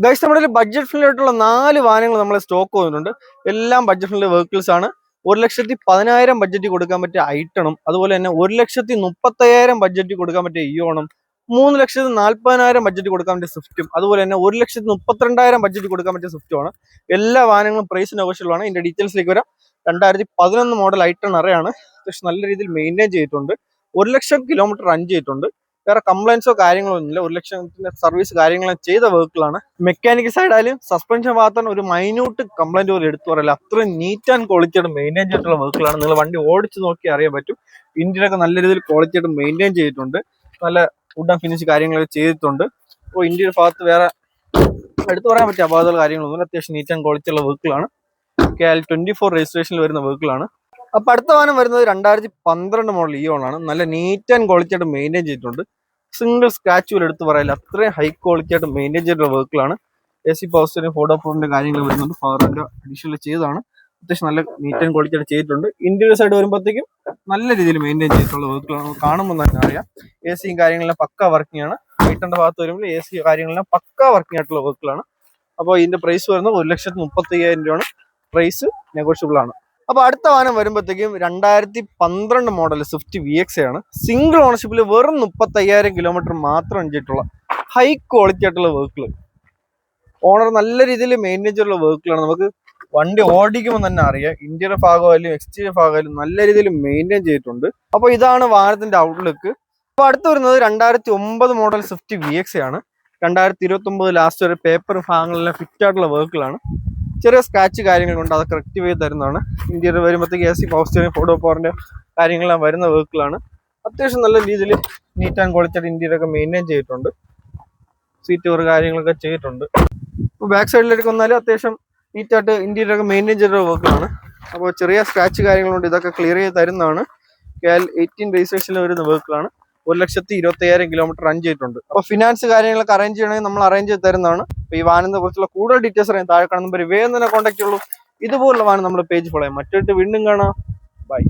Guys നമ്മുടെ budget friendly ആയിട്ടുള്ള 4 വാഹനങ്ങൾ നമ്മളെ സ്റ്റോക്ക് വന്നിട്ടുണ്ട്. എല്ലാം ബഡ്ജറ്റ് ഫ്രണ്ട്ലി വെഹിക്കിൾസ് ആണ്. 1,10,000 ബഡ്ജറ്റ് കൊടുക്കാൻ പറ്റിയ ഐറ്റണും, അതുപോലെ തന്നെ 1,30,000 ബഡ്ജറ്റ് കൊടുക്കാൻ പറ്റിയ ഇയോണും, 3,40,000 ബഡ്ജറ്റ് കൊടുക്കാൻ പറ്റിയ സ്വിഫ്റ്റും, അതുപോലെ തന്നെ 1,32,000 ബഡ്ജറ്റ് കൊടുക്കാൻ പറ്റിയ സ്വിഫ്റ്റുമാണ്. എല്ലാ വാഹനങ്ങളും പ്രൈസ് നെഗോഷ്യബിൾ ആണ്. ഇതിന്റെ ഡീറ്റെയിൽസിലേക്ക് വരാം. 2011 മോഡൽ ഐറ്റൺ അറിയാണ്. അത്യാവശ്യം നല്ല രീതിയിൽ മെയിൻറ്റെയിൻ ചെയ്തിട്ടുണ്ട്. 1,00,000 കിലോമീറ്റർ റൺ ചെയ്തിട്ടുണ്ട്. വേറെ കംപ്ലൈൻസോ കാര്യങ്ങളോ ഒന്നുമില്ല. 1,00,000 സർവീസ് കാര്യങ്ങളും ചെയ്ത വെഹിക്കിളാണ്. മെക്കാനിക്കൽ സൈഡ് ആയാലും സസ്പെൻഷൻ ഭാഗത്താണ് ഒരു മൈന്യൂട്ട് കംപ്ലൈന്റ് പോലും എടുത്തു പറയില്ല. അത്രയും നീറ്റ് ആൻഡ് ക്വാളിറ്റിയായിട്ട് മെയിൻറ്റെയിൻ ചെയ്തിട്ടുള്ള വെഹിക്കിളാണ്. നിങ്ങൾ വണ്ടി ഓടിച്ച് നോക്കി അറിയാൻ പറ്റും. ഇന്ത്യയിലൊക്കെ നല്ല രീതിയിൽ ക്വാളിറ്റിയായിട്ട് മെയിൻറ്റെയിൻ ചെയ്തിട്ടുണ്ട്. നല്ല വുഡ് ആൻഡ് ഫിനിഷ് കാര്യങ്ങളൊക്കെ ചെയ്തിട്ടുണ്ട്. അപ്പോൾ ഇന്ത്യയുടെ ഭാഗത്ത് വേറെ എടുത്തു പറയാൻ പറ്റിയ അപാകതകൾ കാര്യങ്ങളൊന്നും അത്യാവശ്യം നീറ്റ് ആൻഡ് ക്വാളിറ്റി ഉള്ള വെഹിക്കിളാണ്. KL 24 രജിസ്ട്രേഷനിൽ വരുന്ന വെഹിക്കിളാണ്. അപ്പൊ അടുത്ത വാഹനം വരുന്നത് 2012 മോഡൽ ഇയോൺ ആണ്. നല്ല നീറ്റ് ആൻഡ് ക്വാളിറ്റി ആയിട്ട് മെയിൻറ്റെയിൻ ചെയ്തിട്ടുണ്ട്. സിംഗിൾ സ്ക്രാച്ച് പോലും എടുത്ത് പറയില്ല. അത്രയും ഹൈ ക്വാളിറ്റി ആയിട്ട് മെയിൻറ്റെയിൻ ചെയ്തിട്ടുള്ള വെഹിക്കിളാണ്. AC പവർ സ്റ്റിയറിംഗ്, ഫോർഡ് ഓഫറിന്റെ കാര്യങ്ങൾ വരുന്നുണ്ട്. പവറിന്റെ അഡീഷണൽ ചെയ്തതാണ്. അത്യാവശ്യം നല്ല നീറ്റ് ആൻഡ് ക്വാളിറ്റി ആയിട്ട് ചെയ്തിട്ടുണ്ട്. ഇന്റീരിയർ സൈഡ് വരുമ്പോഴത്തേക്കും നല്ല രീതിയിൽ മെയിൻറ്റെയിൻ ചെയ്തിട്ടുള്ള വെഹിക്കിളാണ്. കാണുമ്പോൾ തന്നെ അറിയാം. AC കാര്യങ്ങളെല്ലാം പക്ക വർക്കിംഗ് ആണ്. ഐറ്റന്റെ ഭാഗത്ത് വരുമ്പോൾ AC കാര്യങ്ങളെല്ലാം പക്ക വർക്കിംഗ് ആയിട്ടുള്ള വെഹിക്കിളാണ്. അപ്പോൾ ഇതിന്റെ പ്രൈസ് വരുന്നത് 1,30,000 രൂപയാണ്. പ്രൈസ് നെഗോഷ്യബിൾ ആണ്. അപ്പൊ അടുത്ത വാഹനം വരുമ്പോഴത്തേക്കും 2012 മോഡൽ സ്വിഫ്റ്റ് VX ആണ്. സിംഗിൾ ഓണർഷിപ്പിൽ വെറും 35,000 കിലോമീറ്റർ മാത്രം അഞ്ചിട്ടുള്ള ഹൈ ക്വാളിറ്റി ആയിട്ടുള്ള വെഹിക്കിൾ. ഓണർ നല്ല രീതിയിൽ മെയിൻറ്റെയിൻ ചെയ്തിട്ടുള്ള വെഹിക്കിളാണ്. നമുക്ക് വണ്ടി ഓടിക്കുമ്പോൾ തന്നെ അറിയാം. ഇന്റീരിയർ ഭാഗമായാലും എക്സ്റ്റീരിയർ ഭാഗമായാലും നല്ല രീതിയിൽ മെയിൻറ്റെയിൻ ചെയ്തിട്ടുണ്ട്. അപ്പൊ ഇതാണ് വാഹനത്തിന്റെ ഔട്ട്ലുക്ക്. അപ്പൊ അടുത്ത് വരുന്നത് 2009 മോഡൽ സ്വിഫ്റ്റ് VX ആണ്. 2029 ലാസ്റ്റ് വരെ പേപ്പർ ഭാഗങ്ങളെല്ലാം ഫിറ്റ് ആയിട്ടുള്ള വെഹിക്കിളാണ്. ചെറിയ സ്ക്രാച്ച് കാര്യങ്ങളുണ്ട്, അതൊക്കെ റെക്ടിഫൈ ചെയ്ത് തരുന്നതാണ്. ഇന്ത്യയിൽ വരുമ്പോഴത്തേക്ക് AC പവർ സ്റ്റിയറിംഗ്, ഫോർഡ് പവറിന്റെ കാര്യങ്ങളെല്ലാം വരുന്ന വെഹിക്കിളാണ്. അത്യാവശ്യം നല്ല രീതിയിൽ നീറ്റ് ആൻഡ് ക്വാളിറ്റി ആയിട്ട് ഇന്ത്യയിലൊക്കെ മെയിൻറ്റെയിൻ ചെയ്തിട്ടുണ്ട്. സീറ്റ് കവർ കാര്യങ്ങളൊക്കെ ചെയ്തിട്ടുണ്ട്. ഇപ്പോൾ ബാക്ക് സൈഡിലേക്ക് വന്നാലും അത്യാവശ്യം നീറ്റായിട്ട് ഇന്ത്യയിലൊക്കെ മെയിൻറ്റെയിൻ ചെയ്ത വെഹിക്കിളാണ്. അപ്പോൾ ചെറിയ സ്ക്രാച്ച് കാര്യങ്ങളുണ്ട്, ഇതൊക്കെ ക്ലിയർ ചെയ്ത് തരുന്നതാണ്. KL 18 രജിസ്ട്രേഷനിൽ വരുന്ന വെഹിക്കിളാണ്. 1,20,000 കിലോമീറ്റർ റൺ ചെയ്തിട്ടുണ്ട്. അപ്പോൾ ഫിനാൻസ് കാര്യങ്ങളൊക്കെ അറേഞ്ച് ചെയ്യണമെങ്കിൽ നമ്മൾ അറേഞ്ച് ചെയ്ത് തരുന്നതാണ്. അപ്പോൾ ഈ വാഹനത്തെ കുറിച്ചുള്ള കൂടുതൽ ഡീറ്റെയിൽസ് അറിയാൻ താഴെ കാണുന്ന നമ്പർ വേഗം തന്നെ കോൺടാക്ട് ചെയ്യുള്ളൂ. ഇതുപോലുള്ള വാഹനം നമ്മുടെ പേജ് ഫോളോ ചെയ്യാം. മറ്റൊരു വീണ്ടും കാണാം. ബൈ.